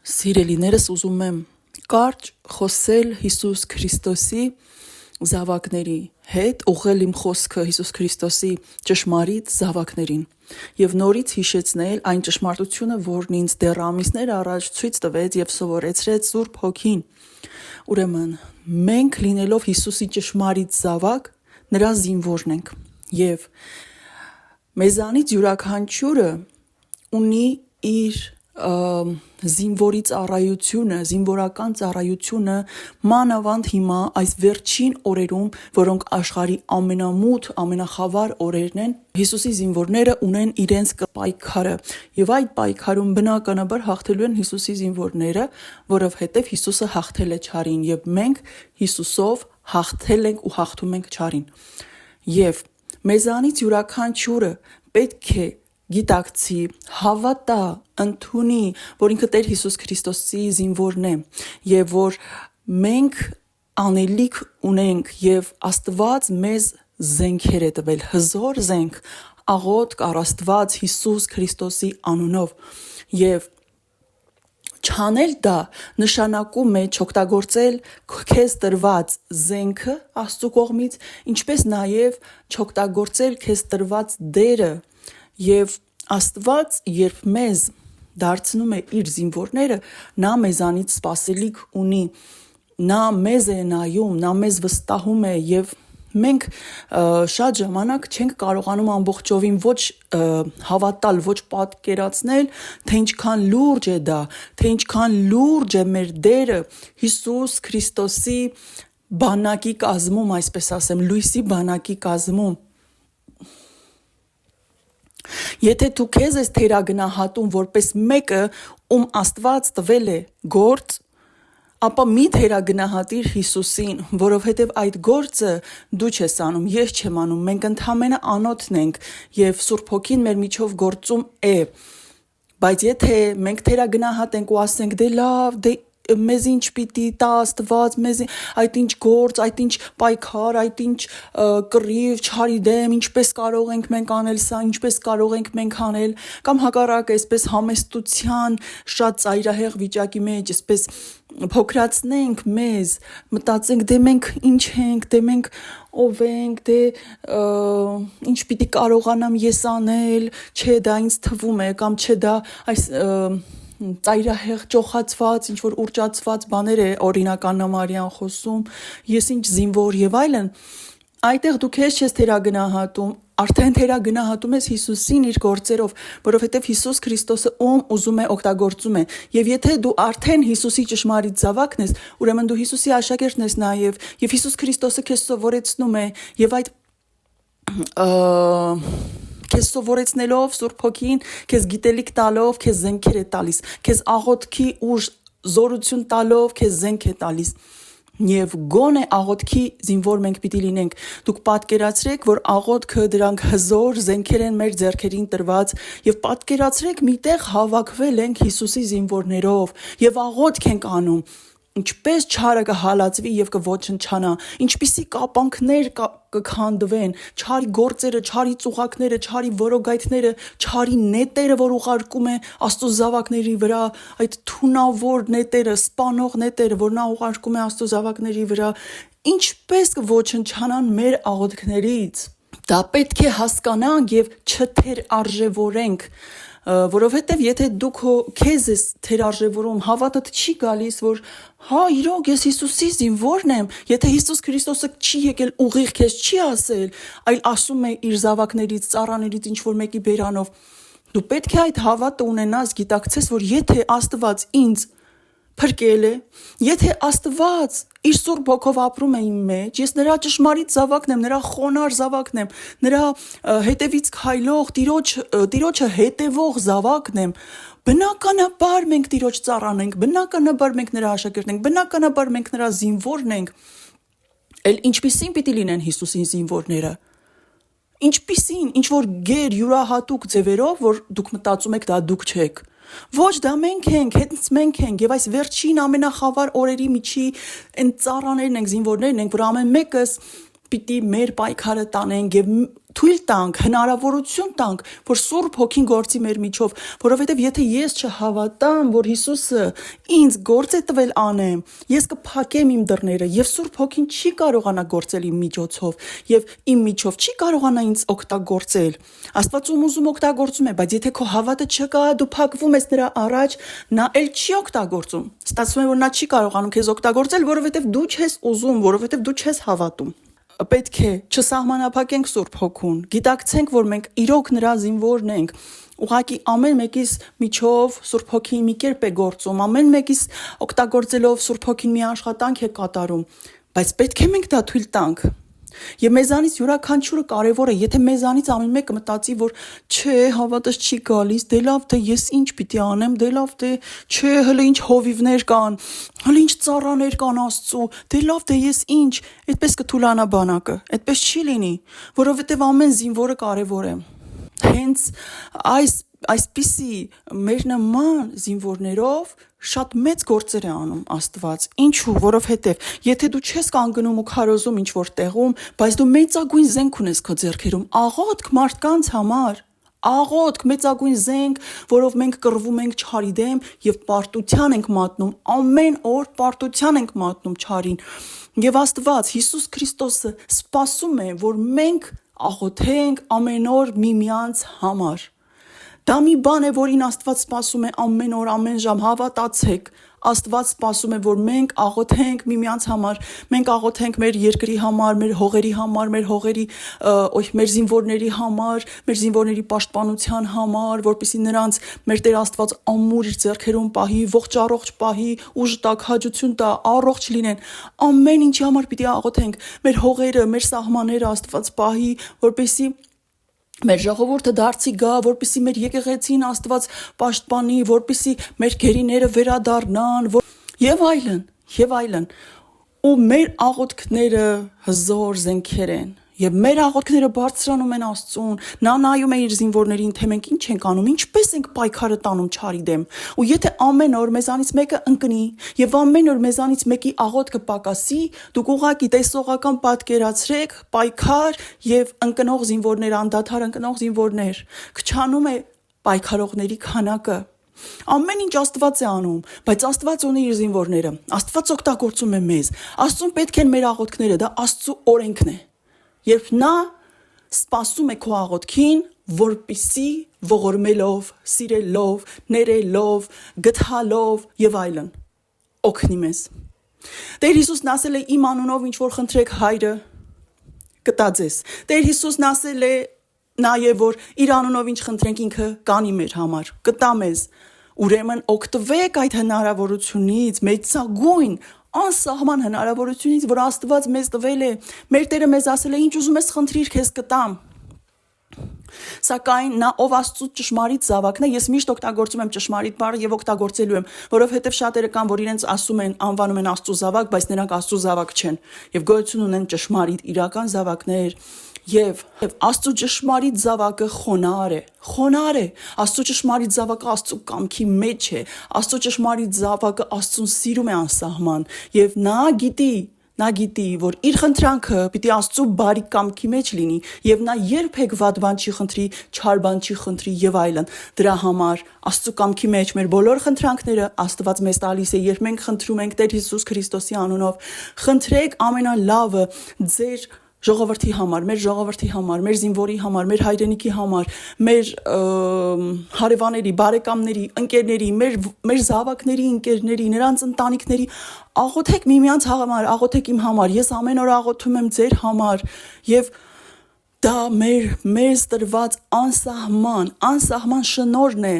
Սիրելիներս, ուզում եմ կարճ խոսել Հիսուս Քրիստոսի զավակների հետ, ուղղել իմ խոսքը Հիսուս Քրիստոսի ճշմարիտ զավակներին եւ նորից հիշեցնել այն ճշմարտությունը, որն ինձ դեռ ամիսներ առաջ ցույց տվեց եւ սովորեցրեց Սուրբ Հոգին։ Ուրեմն, մենք լինելով Հիսուսի ճշմարիտ զավակ, նրա զինվորն ենք եւ մեզանից յուրաքանչյուրը ունի իր զինվորի ծառայությունը, զինվորական ծառայությունը, մանավանդ հիմա այս վերջին օրերում, որոնք աշխարհի ամենամութ, ամենախավար օրերն են, Հիսուսի զինվորները ունեն իրենց պայքարը, եւ այդ պայքարում բնականաբար հաղթելու են Հիսուսի զինվորները, որովհետեւ Հիսուսը հաղթել է չարին, եւ մենք Հիսուսով հաղթել ենք ու հաղթում ենք չարին։ Եվ մեզանից յուրաքանչյուրը պետք է գիտակցի, հավատա, ընդունի, որ ինքը Տեր Հիսուս Քրիստոսի զինվորն է եւ որ մենք անելիք ունենք եւ Աստված մեզ զենքեր է տվել, հզոր զենք, աղոթք առ Աստված Հիսուս Քրիստոսի անունով եւ չանել դա նշանակում է չօգտագործել քեզ տրված զենքը Աստծո կողմից, ինչպես նաեւ չօգտագործել քեզ տրված դերը եւ Աստված երբ մեզ դարձնում է իր զինվորները, նա մեզանից սպասելիք ունի, նա մեզ է նայում, նա մեզ վստահում է եւ մենք շատ ժամանակ չենք կարողանում ամբողջովին ոչ հավատալ, ոչ պատկերացնել, թե ինչքան լուրջ է դա, թե ինչքան լուրջ է մեր դերը Հիսուս Քրիստոսի բանակի կազմում, այսպես ասեմ, լույսի բանակի կազմում։ Եթե դու քեզ ես թերագնահատում որպես մեկը, ում Աստված տվել է գործ, ապա մի թերագնահատիր Հիսուսին, որովհետև այդ գործը դու չես անում, ես չեմ անում, մենք ընդհանրապես անոթն ենք եւ Սուրբ Հոգին մեր միջով գործում է։ Բայց եթե մենք թերագնահատենք ու ասենք դե լավ, դե մեզ ինչ պիտի տա Աստված, մեզ այդ ինչ գործ, այդ ինչ պայքար, այդ ինչ կռիվ, չարի դեմ, ինչպես կարող ենք մենք անել սա, ինչպես կարող ենք մենք անել, կամ հակառակը, այսպես համեստության շատ ծայրահեղ վիճակի մեջ, այսպես փոքրացնենք մեզ, մտածենք դե մենք ինչ ենք, դե մենք ով ենք, դե ինչ պիտի կարողանամ ես անել, չէ դա ինձ թվում է, կամ չէ դա այս ծայրահեղ ճոխացված, ինչ որ ուռճացված բաներ է օրինակ Աննա Մարիան խոսում, ես ինչ զինվոր եւ այլն, այդտեղ դու քեզ չես թերագնահատում, արդեն թերագնահատում ես Հիսուսին իր գործերով, որովհետեւ Հիսուս Քրիստոսը ում ուզում է օգտագործում է, եւ եթե դու արդեն Հիսուսի ճշմարիտ զավակն ես, ուրեմն դու Հիսուսի աշակերտն ես նաեւ, եւ Հիսուս Քրիստոսը քեզ սովորեցնում է, եւ այդ քեզ սովորեցնելով Սուրբ Հոգին, քեզ գիտելիք տալով, քեզ զենքեր է տալիս, քեզ աղոթքի ուժ, զորություն տալով, քեզ զենք է տալիս։ Եվ գոնե աղոթքի զինվոր մենք պիտի լինենք։ Դուք պատկերացրեք, որ աղոթքը դրանք հզոր զենքեր են մեր ձեռքերին տրված, եւ պատկերացրեք միտեղ հավաքվել ենք Հիսուսի զինվորներով եւ աղոթք ենք անում։ Ինչպես չարը կհալածվի եւ կոչնչանա, ինչպիսի կապանքներ կքանդվեն, չարի գործերը, չարի ծուղակները, չարի որոգայթները, չարի նետերը, որ ուղարկում է Աստծո զավակների վրա, այդ թունավոր նետերը, սպանող նետերը, որ նա ուղարկում է Աստծո զավակների վրա, ինչպես կոչնչանան մեր աղոթքներից։ Դա պետք է հասկանանք եւ չթերարժևորենք, որովհետև եթե դու քեզ ես թերարժևորում, հավատդ չի գալիս, որ հա իրոք ես Հիսուսի զինվորն եմ, եթե Հիսուս Քրիստոսը չի եկել ուղիղ քեզ չի ասել, այլ ասում է իր զավակներից, ծառաներից ինչ որ մեկի բերանով, դու պետք է այդ հավատը ունենաս, գիտակցես, որ եթե Աստված ինձ փրկել է, եթե Աստված իր Սուրբ Հոգով ապրում է իմ մեջ, ես նրա ճշմարիտ զավակն եմ, նրա խոնար զավակն եմ, նրա հետևից քայլող, Տիրոջը հետևող զավակն եմ, բնականաբար մենք Տիրոջ ծառան ենք, բնականաբար մենք նրա աշակերտն ենք, բնականաբար մենք նրա զինվորն ենք, էլ ինչպիսին պիտի լինեն Հիսուսի զինվորները, ինչպիսին, ինչ որ գեր յուրահատուկ ձևերով, որ դուք մտածում եք դա դուք չեք, ոչ դա մենք ենք, հենց մենք ենք, եւ այս վերջին ամենախավար օրերի միջի այն ծառաներն ենք, զինվորներն ենք, որ ամեն մեկս պիտի մեր պայքարը տանենք եւ թույլ տանք, հնարավորություն տանք, որ Սուրբ Հոգին գործի մեր միջով, որովհետև եթե ես չհավատամ, որ Հիսուսը ինձ գործ է տվել անեմ, ես կփակեմ իմ դռները եւ Սուրբ Հոգին չի կարողանա գործել իմ միջոցով եւ իմ միջով չի կարողանա ինձ օգտագործել։ Աստված ուզում օգտագործում է, բայց եթե քո հավատը չկա, դու փակվում ես նրա առաջ, նա էլ չի օգտագործում։ Ստացվում է, որ նա չի կարողանում քեզ օգտագործել, որովհետև դու չես ուզում, որովհետև դու չես հավատում։ Պետք է չսահմանափակենք Սուրբ Հոգուն, գիտակցենք, որ մենք իրոք նրա զինվորն ենք։ Ուղղակի ամեն մեկիս միջով Սուրբ Հոգին մի կերպ է գործում, ամեն մեկիս օգտագործելով Սուրբ Հոգին մի աշխատանք է կատարում, բայց պետք է մենք դա թույլ տանք։ Եվ մեզանից յուրաքանչյուրը կարևոր է, եթե մեզանից ամեն մեկը մտածի, որ չէ, հավատս չի գալիս, դե լավ, դե ես ինչ պիտի անեմ, դե լավ, դե չէ, հələ ինչ հովիվներ կան, հələ ինչ ծառաներ կան Աստծու, դե լավ, դե ես ինչ, այդպես կթուլանա բանակը, այդպես չի լինի, որովհետև ամեն զինվորը կարևոր է։ Հենց այսպիսի մեր նման զինվորներով շատ մեծ գործեր է անում Աստված։ Ինչու? Որովհետև եթե դու չես կանգնում ու քարոզում ինչ-որ տեղում, բայց դու մեծագույն զենք ունես քո ձեռքերում, աղոթք մարդկանց համար, աղոթք, մեծագույն զենք, որով մենք կռվում ենք չարի դեմ եւ պարտության ենք մատնում, ամեն օր պարտության ենք մատնում չարին։ Եվ Աստված, Հիսուս Քրիստոսը սպասում է, որ մենք աղոթենք ամեն օր միմյանց համար։ Դա մի բան է, որին Աստված սպասում է ամեն օր, ամեն ժամ, հավատացեք։ Աստված սպասում է, որ մենք աղոթենք միմյանց համար, մենք աղոթենք մեր երկրի համար, մեր հողերի համար, մեր զինվորների համար, մեր զինվորների պաշտպանության համար, որպեսզի նրանց մեր Տեր Աստված ամուր իր ձեռքերում պահի, ողջ առողջ պահի, ուժ տա, քաջություն տա, առողջ լինեն։ Ամեն ինչի համար պիտի աղոթենք, մեր հողերը, մեր սահմանները Աստված պահի, որպեսզի մեր ժողովուրդը դարձի գա, որպեսզի մեր եկեղեցին Աստված պաշտպանի, որպեսզի մեր գերիները վերադառնան, եւ այլն, եւ այլն։ Ու մեր աղոթքները հզոր զենքեր են, եւ մեր աղոթքները բարձրանում են Աստծուն։ Նա նայում է իր զինվորներին, թե մենք ինչ ենք անում, ինչպես ենք պայքարը տանում չարի դեմ։ Ու եթե ամեն օր մեզանից մեկը ընկնի, եւ ամեն օր մեզանից մեկի աղոթքը պակասի, դուք ուղղակի տեսողական պատկերացրեք պայքար եւ ընկնող զինվորներ, անդադար ընկնող զինվորներ։ Քչանում է պայքարողների քանակը։ Ամեն ինչ Աստված է անում, բայց Աստված ունի իր զինվորները։ Աստված օգտագործում է մեզ։ Աստծուն պետք են մեր աղոթքները, դա Աստծու օրենքն է։ Երբ նա սպասում է քո աղոթքին, որպիսի ողորմելով, սիրելով, ներելով, գթալով եւ այլն օգնի մեզ։ Տեր Հիսուսն ասել է իմ անունով ինչ որ խնդրեք հայրը կտա ձեզ։ Տեր Հիսուսն ասել է նաև որ իր անունով ինչ խնդրենք ինքը կանի մեր համար, կտա մեզ։ Ուրեմն օգտվեք այդ հնարավորությունից, մեծագույն անսահման հնարավորությունից, որ Աստված մեզ տվել է։ Մեր Տերը մեզ ասել է ինչ ուզում ես խնդրիր, քեզ կտամ։ Սակայն նա ով Աստծո ճշմարիտ զավակն է, ես միշտ օգտագործում եմ ճշմարիտ բառը եւ օգտագործելու եմ, որովհետեւ շատերը կան, որ իրենց ասում են, անվանում են Աստծո զավակ, բայց նրանք Աստծո զավակ չեն եւ գոյություն ունեն ճշմարիտ իրական զավակներ։ Եվ Աստծո ճշմարիտ զավակը խոնար է, Աստծո ճշմարիտ զավակը Աստծո կամքի մեջ է, Աստծո ճշմարիտ զավակը Աստծուն սիրում է անսահման եւ նա գիտի, որ իր խնդրանքը պիտի Աստծո բարի կամքի մեջ լինի եւ նա երբեք վատ բան չի խնդրի, չար բան չի խնդրի եւ այլն։ Դրա համար Աստծո կամքի մեջ մեր բոլոր խնդրանքները Աստված մեզ տալիս է, երբ մենք խնդրում ենք Տեր Հիսուս Քրիստոսի անունով։ Խնդրեք ամենալավը ձեր ժողովրդի համար, մեր ժողովրդի համար, մեր զինվորի համար, մեր հայրենիքի համար, մեր հարևանների, բարեկամների, ընկերների, մեր զավակների, ընկերների, նրանց ընտանիքների աղոթեք միմյանց համար, աղոթեք իմ համար, ես ամեն օր աղոթում եմ ձեր համար եւ դա մեզ տրված անսահման շնորհն է։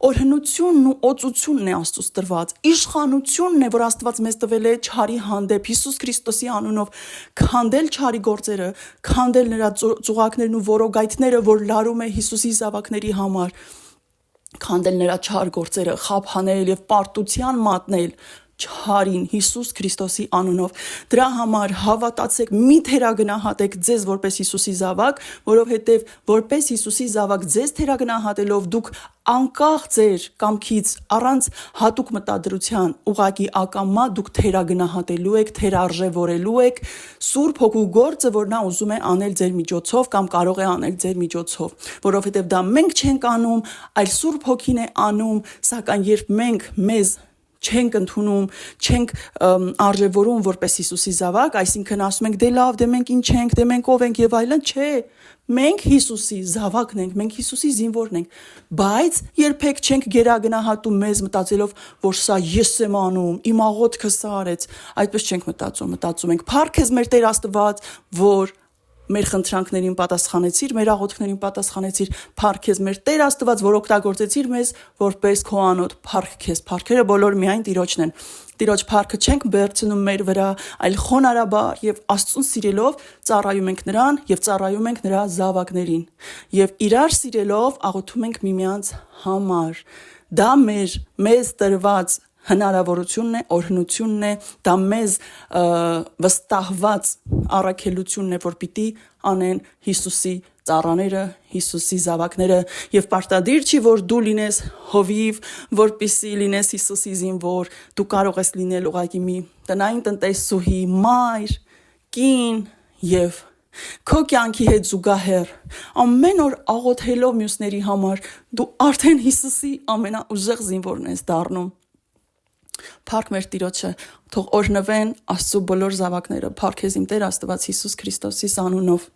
Օրհնությունն ու օծությունն է Աստծուց տրված, իշխանությունն է, որ Աստված մեզ տվել է չարի հանդեպ, Հիսուս Քրիստոսի անունով, քանդել չարի գործերը, քանդել նրա ծուղակներն ու որոգայթները, որ լարում է Հիսուսի զավակների համար, քանդել նրա չար գործերը, խափանել եւ պարտության մատնել, չարին Հիսուս Քրիստոսի անունով։ Դրա համար հավատացեք, մի թերագնահատեք ձեզ որպես Հիսուսի զավակ, որովհետև որպես Հիսուսի զավակ ձեզ թերագնահատելով դուք անկախ ձեր կամքից առանց հատուկ մտադրության ուղղակի ակամա դուք թերագնահատելու եք, թերարժևորելու եք Սուրբ Հոգու գործը, որ նա ուզում է անել ձեր միջոցով կամ կարող է անել ձեր միջոցով, որովհետև դա մենք չենք անում, այլ Սուրբ Հոգին է անում, սակայն երբ մենք մեզ չենք ընդունում, չենք արժևորում որպես Հիսուսի զավակ, այսինքն ասում ենք դե լավ, դե մենք ինչ ենք, դե մենք ով ենք եւ այլն, չէ, մենք Հիսուսի զավակն ենք, մենք Հիսուսի զինվորն ենք, բայց երբեք չենք գերագնահատում մեզ մտածելով, որ սա ես եմ անում, իմ աղոթքը սա արեց, այդպես չենք մտածում ենք, փառք քեզ մեր Տեր Աստված, որ մեր խնդրանքներին պատասխանեցիր, մեր աղոթքներին պատասխանեցիր, փառք քեզ մեր Տեր Աստված, որ օգտագործեցիր մեզ որպես քո անոթ, փառք քեզ, փառքերը բոլոր միայն Տիրոջն են։ Տիրոջ փառքը չենք բերցնում մեր վրա, այլ խոնարհաբար եւ Աստծուն սիրելով ծառայում ենք նրան եւ ծառայում ենք նրա զավակներին։ Եվ իրար սիրելով աղոթում ենք միմյանց համար։ Դա մեզ տրված հնարավորությունն է, օրհնությունն է, դա մեզ վստահված առաքելությունն է, որ պիտի անեն Հիսուսի ծառաները, Հիսուսի զավակները եւ պարտադիր չի, որ դու լինես հովիվ, որպիսի լինես Հիսուսի զինվոր, դու կարող ես լինել ուղղակի մի տնային տնտեսուհի, մայր, կին եւ քո կյանքի հետ զուգահեռ ամեն օր աղոթելով մյուսների համար դու արդեն Հիսուսի ամենաուժեղ զինվորն ես դառնում։ Փառք մեր Տիրոջը, թող օրհնվեն Աստծո բոլոր զավակները, փառք քեզ իմ Տեր Աստված Հիսուս Քրիստոսի անունով։